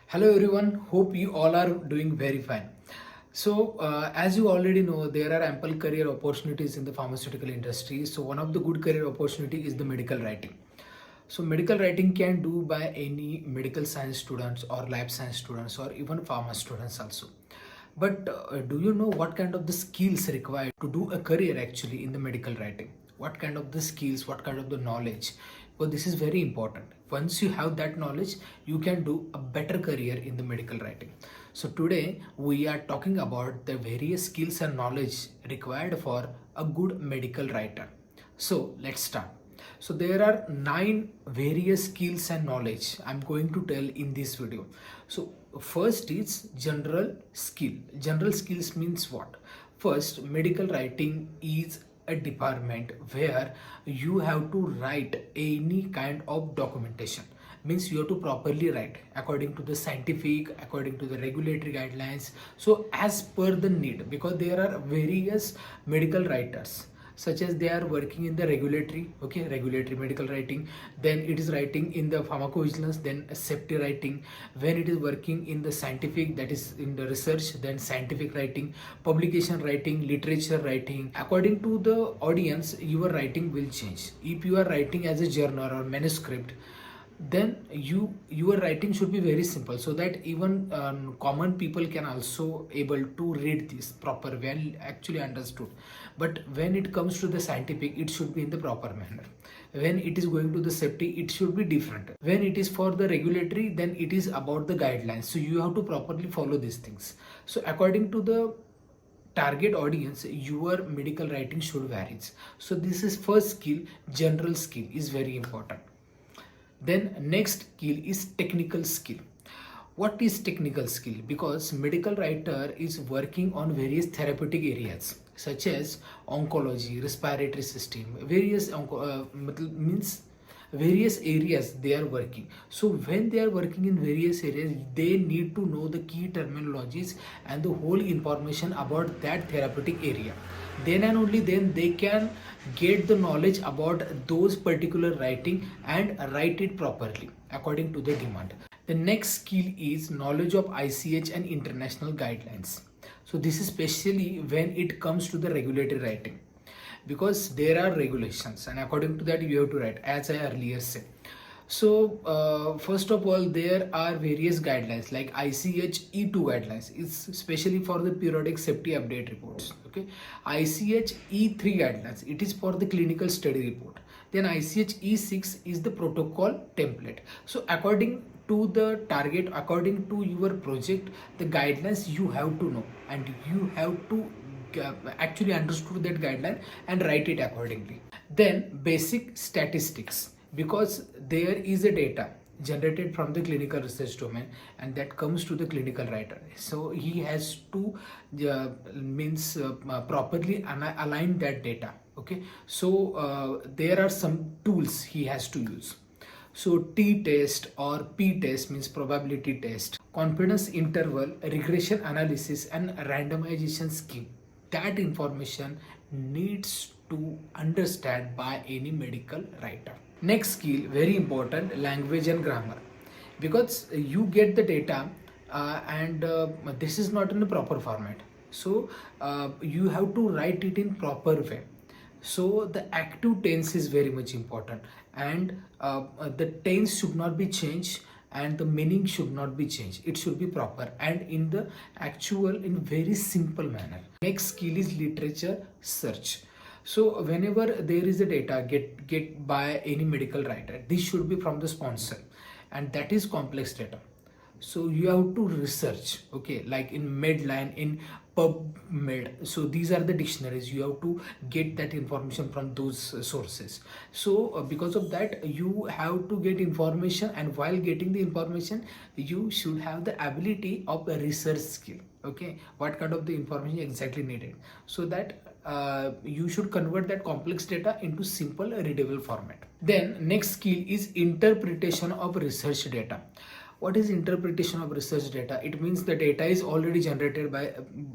Hello everyone, hope you all are doing very fine. As you already know, there are ample career opportunities in the pharmaceutical industry. So, one of the good career opportunity is the medical writing. So, medical writing can do by any medical science students or lab science students or even pharma students also. But do you know what kind of the skills required to do a career actually in the medical writing? What kind of the skills, what kind of the knowledge? Well, this is very important. Once you have that knowledge, you can do a better career in the medical writing. So today we are talking about the various skills and knowledge required for a good medical writer. So let's start. So there are 9 various skills and knowledge I'm going to tell in this video. So first is general skill. General skills means what? First, medical writing is a department where you have to write any kind of documentation. Means you have to properly write according to the scientific, according to the regulatory guidelines. So as per the need, because there are various medical writers, such as they are working in the regulatory medical writing, then it is writing in the pharmacovigilance, then safety writing. When it is working in the scientific, that is in the research, then scientific writing, publication writing, literature writing. According to the audience, your writing will change. If you are writing as a journal or manuscript, then your writing should be very simple, so that even common people can also able to read this proper, well actually understood. But when it comes to the scientific, it should be in the proper manner. When it is going to the safety, it should be different. When it is for the regulatory, then it is about the guidelines, so you have to properly follow these things. So according to the target audience, your medical writing should varies. So this is first skill. General skill is very important. Then next skill is technical skill. What is technical skill? Because medical writer is working on various therapeutic areas such as oncology, respiratory system, means various areas they are working. So when they are working in various areas, they need to know the key terminologies and the whole information about that therapeutic area. Then and only then they can get the knowledge about those particular writing and write it properly according to the demand. The next skill is knowledge of ICH and international guidelines. So this is especially when it comes to the regulatory writing, because there are regulations and according to that you have to write, as I earlier said. So first of all, there are various guidelines like ICH E2 guidelines. It's especially for the periodic safety update reports. Okay, ICH E3 guidelines, it is for the clinical study report. Then ICH E6 is the protocol template. So according to the target, according to your project, the guidelines you have to know, and you have to actually understood that guideline and write it accordingly. Then basic statistics, because there is a data generated from the clinical research domain and that comes to the clinical writer, so he has to properly align that data. Okay, so there are some tools he has to use. So T test or P test means probability test, confidence interval, regression analysis and randomization scheme. That information needs to understand by any medical writer. Next skill, very important, language and grammar. Because you get the data and this is not in the proper format. So you have to write it in proper way. So the active tense is very much important, and the tense should not be changed and the meaning should not be changed. It should be proper and in the actual, in very simple manner. Next skill is literature search. So whenever there is a data get by any medical writer, this should be from the sponsor, and that is complex data. So you have to research, okay, like in Medline, in PubMed. So these are the dictionaries. You have to get that information from those sources. So because of that, you have to get information, and while getting the information, you should have the ability of a research skill. Okay, what kind of the information exactly needed, so that you should convert that complex data into simple readable format. Then next skill is interpretation of research data. What is interpretation of research data? It means the data is already generated by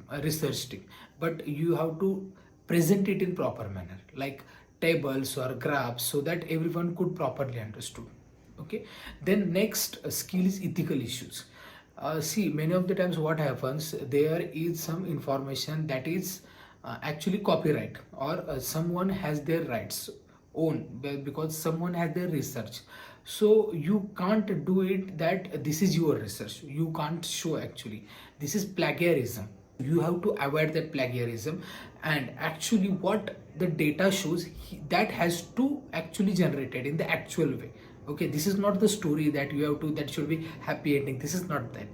a research team, but you have to present it in proper manner, like tables or graphs, so that everyone could properly understood. Okay, then next skill is ethical issues. See, many of the times what happens, there is some information that is actually copyright, or someone has their rights own because someone has their research. So you can't do it that this is your research. You can't show actually. This is plagiarism. You have to avoid that plagiarism, and actually what the data shows, that has to actually generated in the actual way. Okay, this is not the story that you have to, that should be happy ending. This is not that.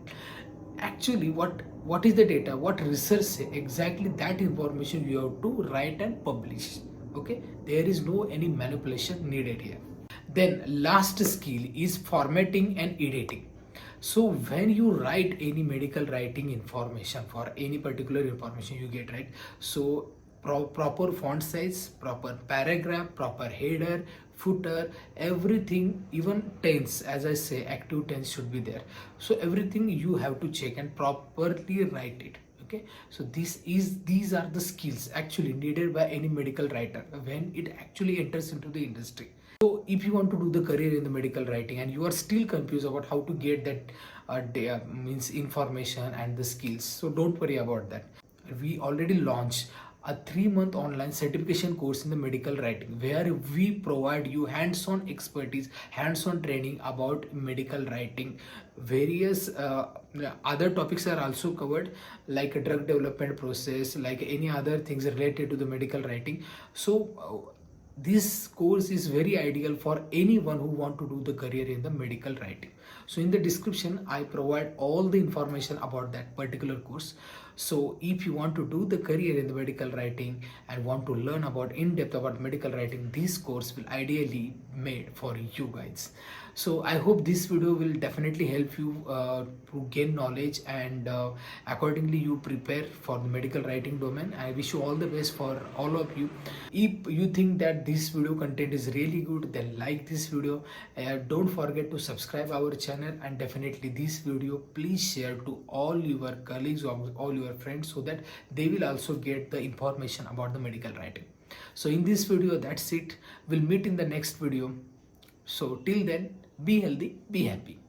Actually what is the data, what research say, exactly that information you have to write and publish. Okay, there is no any manipulation needed here. Then last skill is formatting and editing. So when you write any medical writing information, for any particular information you get, right? So proper font size, proper paragraph, proper header, footer, everything, even tense, as I say, active tense should be there. So everything you have to check and properly write it. Okay, so these are the skills actually needed by any medical writer when it actually enters into the industry. So if you want to do the career in the medical writing and you are still confused about how to get that means information and the skills, so don't worry about that. We already launched a 3-month online certification course in the medical writing, where we provide you hands-on expertise, hands-on training about medical writing. Various other topics are also covered, like a drug development process, like any other things related to the medical writing. So this course is very ideal for anyone who want to do the career in the medical writing. So in the description I provide all the information about that particular course. So if you want to do the career in the medical writing and want to learn about in depth about medical writing, this course will ideally made for you guys. So I hope this video will definitely help you to gain knowledge, and accordingly you prepare for the medical writing domain. I wish you all the best for all of you. If you think that this video content is really good, then like this video. Don't forget to subscribe our channel, and definitely this video please share to all your colleagues or all your friends, so that they will also get the information about the medical writing. So in this video, that's it. We'll meet in the next video. So till then, be healthy, be happy.